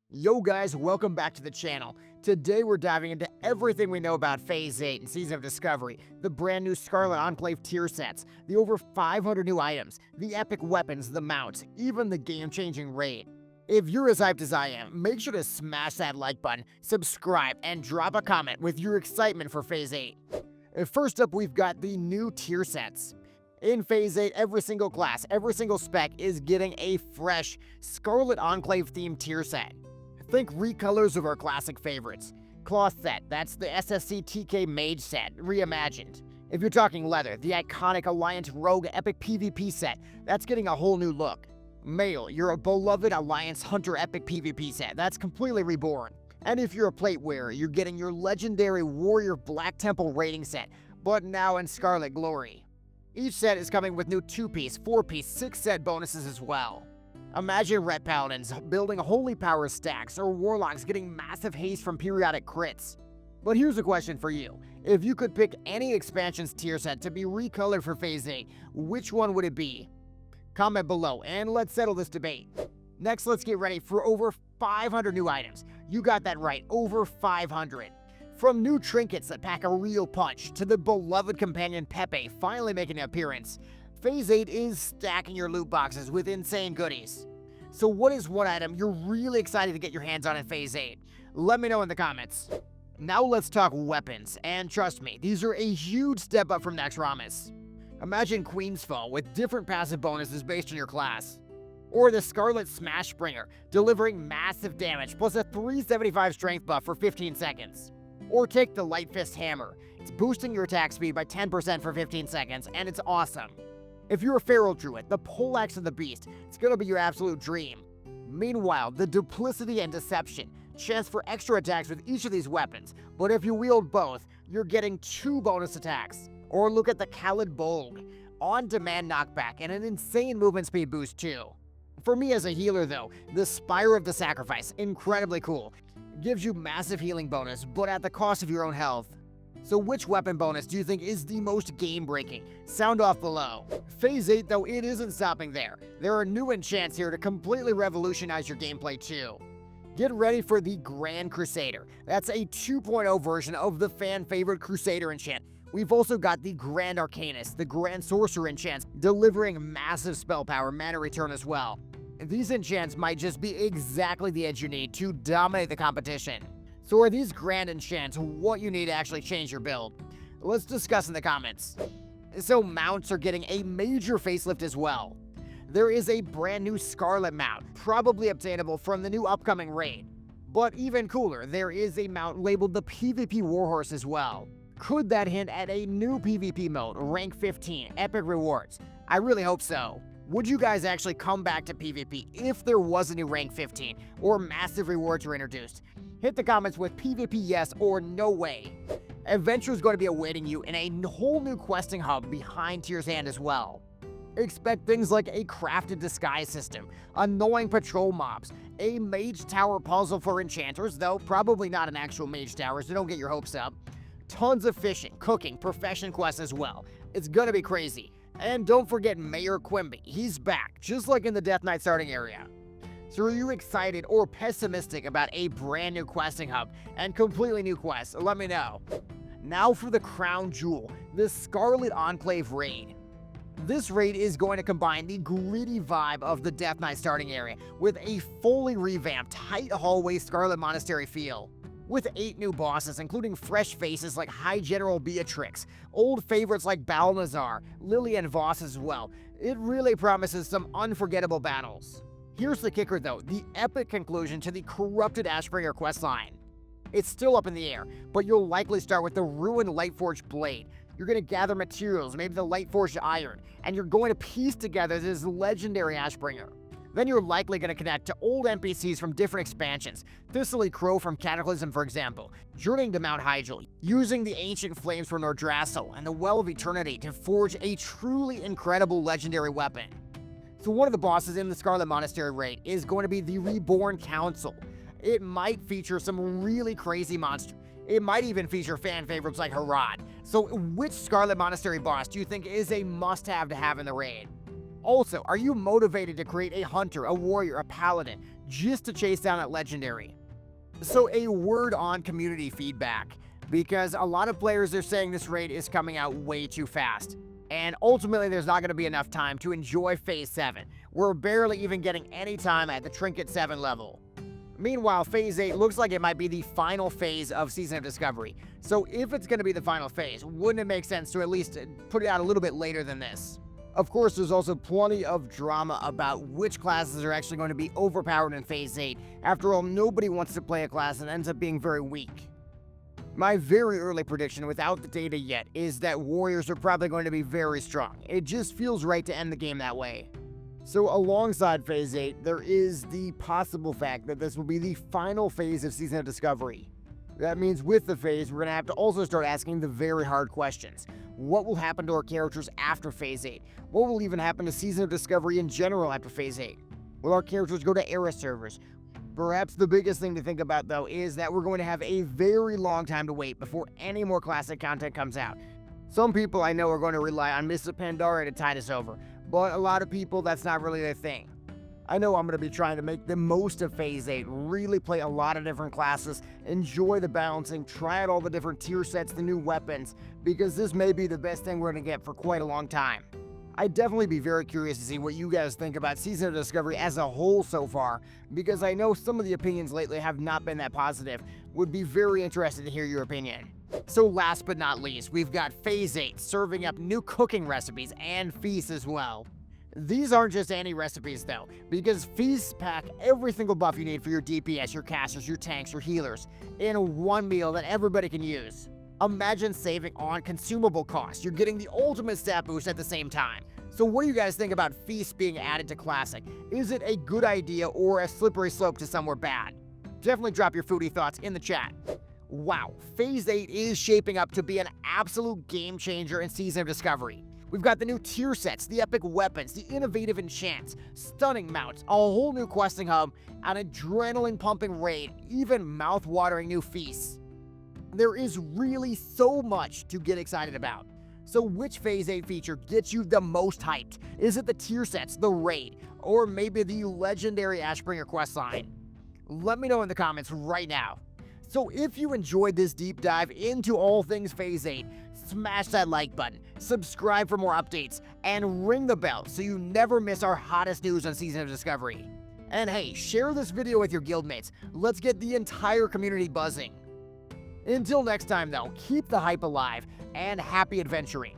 Yo guys, welcome back to the channel. Today we're diving into everything we know about Phase 8 and Season of Discovery, the brand new Scarlet Enclave tier sets, the over 500 new items, the epic weapons, the mounts, even the game-changing raid. If you're as hyped as I am, make sure to smash that like button, subscribe, and drop a comment with your excitement for Phase 8. First up, we've got the new tier sets. In Phase 8, every single class, every single spec is getting a fresh Scarlet Enclave themed tier set. Think recolors of our classic favorites. Cloth set, that's the SSC TK Mage set, reimagined. If you're talking leather, the iconic Alliance Rogue Epic PvP set, that's getting a whole new look. Mail, your beloved Alliance Hunter Epic PvP set, that's completely reborn. And if you're a plate wearer, you're getting your legendary Warrior Black Temple rating set, but now in Scarlet Glory. Each set is coming with new 2-piece, 4-piece, 6-set bonuses as well. Imagine Ret Paladins building holy power stacks or Warlocks getting massive haste from periodic crits. But here's a question for you. If you could pick any expansion's tier set to be recolored for Phase 8, which one would it be? Comment below and let's settle this debate. Next, let's get ready for over 500 new items. You got that right, over 500. From new trinkets that pack a real punch to the beloved companion Pepe finally making an appearance, Phase 8 is stacking your loot boxes with insane goodies. So what is one item you're really excited to get your hands on in Phase 8? Let me know in the comments. Now let's talk weapons, and trust me, these are a huge step up from Naxxramas. Imagine Queen's Fall with different passive bonuses based on your class. Or the Scarlet Smashbringer, delivering massive damage plus a 375 strength buff for 15 seconds. Or take the Light Fist Hammer, it's boosting your attack speed by 10% for 15 seconds, and it's awesome. If you're a Feral Druid, the Poleaxe of the Beast, it's gonna be your absolute dream. Meanwhile, the Duplicity and Deception, chance for extra attacks with each of these weapons, but if you wield both, you're getting 2 bonus attacks. Or look at the Khalid Bolg, on-demand knockback and an insane movement speed boost too. For me as a healer though, the Spire of the Sacrifice, incredibly cool. Gives you massive healing bonus, but at the cost of your own health. So which weapon bonus do you think is the most game-breaking? Sound off below. Phase 8 though, it isn't stopping there. There are new enchants here to completely revolutionize your gameplay too. Get ready for the Grand Crusader. That's a 2.0 version of the fan-favorite Crusader enchant. We've also got the Grand Arcanist, the Grand Sorcerer enchants, delivering massive spell power, mana return as well. These enchants might just be exactly the edge you need to dominate the competition. So are these grand enchants what you need to actually change your build? Let's discuss in the comments. So mounts are getting a major facelift as well. There is a brand new Scarlet mount, probably obtainable from the new upcoming raid. But even cooler, there is a mount labeled the PvP Warhorse as well. Could that hint at a new PvP mode, rank 15, epic rewards? I really hope so. Would you guys actually come back to PvP if there was a new rank 15 or massive rewards were introduced? Hit the comments with PvP yes or no way. Adventure is going to be awaiting you in a whole new questing hub behind Tier's Hand as well. Expect things like a crafted disguise system, annoying patrol mobs, a mage tower puzzle for enchanters, though probably not an actual mage tower, so don't get your hopes up. Tons of fishing, cooking, profession quests as well. It's gonna be crazy. And don't forget Mayor Quimby, he's back, just like in the Death Knight starting area. So are you excited or pessimistic about a brand new questing hub and completely new quests? Let me know. Now for the crown jewel, the Scarlet Enclave Raid. This raid is going to combine the gritty vibe of the Death Knight starting area with a fully revamped, tight hallway Scarlet Monastery feel. With 8 new bosses, including fresh faces like High General Beatrix, old favorites like Balnazar, Lily and Voss as well, it really promises some unforgettable battles. Here's the kicker though, the epic conclusion to the Corrupted Ashbringer questline. It's still up in the air, but you'll likely start with the Ruined Lightforged Blade. You're going to gather materials, maybe the Lightforged Iron, and you're going to piece together this legendary Ashbringer. Then you're likely going to connect to old NPCs from different expansions, Thistly Crow from Cataclysm for example, journeying to Mount Hyjal, using the Ancient Flames from Nordrassil and the Well of Eternity to forge a truly incredible legendary weapon. So one of the bosses in the Scarlet Monastery raid is going to be the Reborn Council. It might feature some really crazy monsters. It might even feature fan favorites like Harad. So which Scarlet Monastery boss do you think is a must-have to have in the raid? Also, are you motivated to create a hunter, a warrior, a paladin, just to chase down that legendary? So a word on community feedback, because a lot of players are saying this raid is coming out way too fast. And ultimately, there's not going to be enough time to enjoy Phase 7. We're barely even getting any time at the Trinket 7 level. Meanwhile, Phase 8 looks like it might be the final phase of Season of Discovery. So if it's going to be the final phase, wouldn't it make sense to at least put it out a little bit later than this? Of course, there's also plenty of drama about which classes are actually going to be overpowered in Phase 8. After all, nobody wants to play a class that ends up being very weak. My very early prediction, without the data yet, is that warriors are probably going to be very strong. It just feels right to end the game that way. So alongside Phase 8, there is the possible fact that this will be the final phase of Season of Discovery. That means with the phase, we're going to have to also start asking the very hard questions. What will happen to our characters after Phase 8? What will even happen to Season of Discovery in general after Phase 8? Will our characters go to era servers? Perhaps the biggest thing to think about, though, is that we're going to have a very long time to wait before any more classic content comes out. Some people I know are going to rely on Mists of Pandaria to tide us over, but a lot of people, that's not really their thing. I know I'm going to be trying to make the most of Phase 8, really play a lot of different classes, enjoy the balancing, try out all the different tier sets, the new weapons, because this may be the best thing we're going to get for quite a long time. I'd definitely be very curious to see what you guys think about Season of Discovery as a whole so far, because I know some of the opinions lately have not been that positive. Would be very interested to hear your opinion. So last but not least, we've got Phase 8 serving up new cooking recipes and feasts as well. These aren't just any recipes though, because feasts pack every single buff you need for your DPS, your casters, your tanks, your healers, in one meal that everybody can use. Imagine saving on consumable costs. You're getting the ultimate stat boost at the same time. So what do you guys think about feasts being added to Classic? Is it a good idea or a slippery slope to somewhere bad? Definitely drop your foodie thoughts in the chat. Wow, Phase 8 is shaping up to be an absolute game changer in Season of Discovery. We've got the new tier sets, the epic weapons, the innovative enchants, stunning mounts, a whole new questing hub, an adrenaline-pumping raid, even mouth-watering new feasts. There is really so much to get excited about. So which Phase 8 feature gets you the most hyped? Is it the tier sets, the raid, or maybe the legendary Ashbringer questline? Let me know in the comments right now. So if you enjoyed this deep dive into all things Phase 8, smash that like button, subscribe for more updates, and ring the bell so you never miss our hottest news on Season of Discovery. And hey, share this video with your guildmates. Let's get the entire community buzzing. Until next time though, keep the hype alive, and happy adventuring.